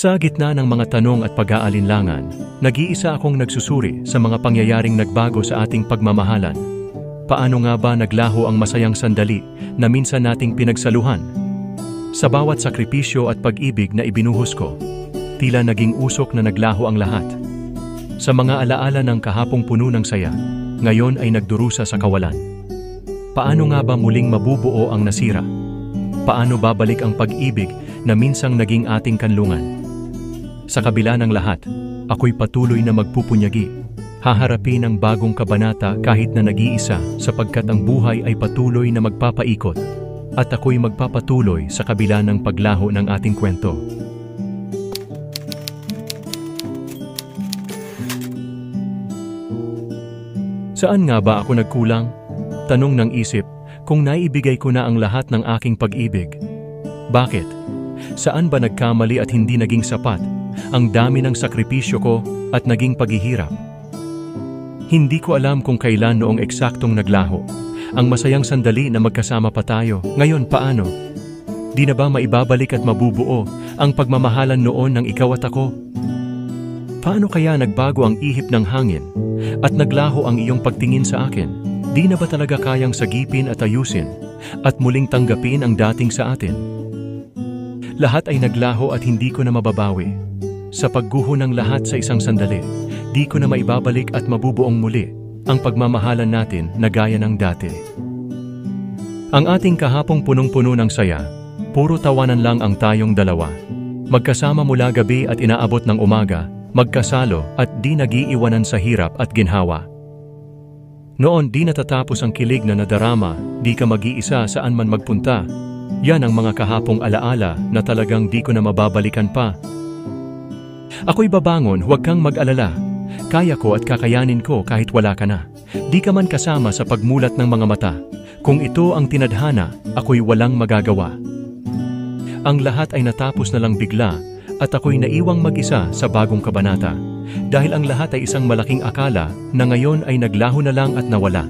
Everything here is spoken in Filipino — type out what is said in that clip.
Sa gitna ng mga tanong at pag-aalinlangan, nag-iisa akong nagsusuri sa mga pangyayaring nagbago sa ating pagmamahalan. Paano nga ba naglaho ang masayang sandali na minsan nating pinagsaluhan? Sa bawat sakripisyo at pag-ibig na ibinuhos ko, tila naging usok na naglaho ang lahat. Sa mga alaala ng kahapong puno ng saya, ngayon ay nagdurusa sa kawalan. Paano nga ba muling mabubuo ang nasira? Paano babalik ang pag-ibig na minsang naging ating kanlungan? Sa kabila ng lahat, ako'y patuloy na magpupunyagi. Haharapin ang bagong kabanata kahit na nag-iisa sapagkat ang buhay ay patuloy na magpapaikot. At ako'y magpapatuloy sa kabila ng paglaho ng ating kwento. Saan nga ba ako nagkulang? Tanong ng isip kung naibigay ko na ang lahat ng aking pag-ibig. Bakit? Saan ba nagkamali at hindi naging sapat ang dami ng sakripisyo ko at naging paghihirap? Hindi ko alam kung kailan noong eksaktong naglaho ang masayang sandali na magkasama pa tayo. Ngayon paano? Di na ba maibabalik at mabubuo ang pagmamahalan noon ng ikaw at ako? Paano kaya nagbago ang ihip ng hangin at naglaho ang iyong pagtingin sa akin? Di na ba talaga kayang sagipin at ayusin at muling tanggapin ang dating sa atin? Lahat ay naglaho at hindi ko na mababawi. Sa pagguho ng lahat sa isang sandali, di ko na maibabalik at mabubuong muli ang pagmamahalan natin na gaya ng dati. Ang ating kahapong punong-puno ng saya, puro tawanan lang ang tayong dalawa. Magkasama mula gabi at inaabot ng umaga, magkasalo at di nag-iiwanan sa hirap at ginhawa. Noon di natatapos ang kilig na nadarama, di ka mag-iisa saan man magpunta. Yan ang mga kahapong alaala na talagang di ko na mababalikan pa. Ako'y babangon, huwag kang mag-alala. Kaya ko at kakayanin ko kahit wala ka na. Di ka man kasama sa pagmulat ng mga mata. Kung ito ang tinadhana, ako'y walang magagawa. Ang lahat ay natapos na lang bigla at ako'y naiwang mag-isa sa bagong kabanata. Dahil ang lahat ay isang malaking akala na ngayon ay naglaho na lang at nawala.